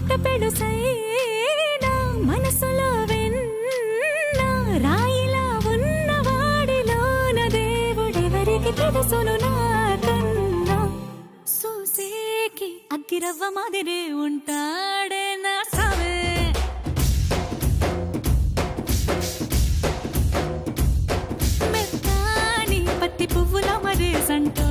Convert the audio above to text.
మాట పెడుసైనా మనసులో వెన్న రాయిలా ఉన్నవాడిలోన దేవుడెవరికి తెలుసును నాకన్నా చూసేకి అగ్గిరవ్వ మాదిరే ఉంటాడే నా సావే మెత్తాని పత్తి పువ్వుల మరే సంటో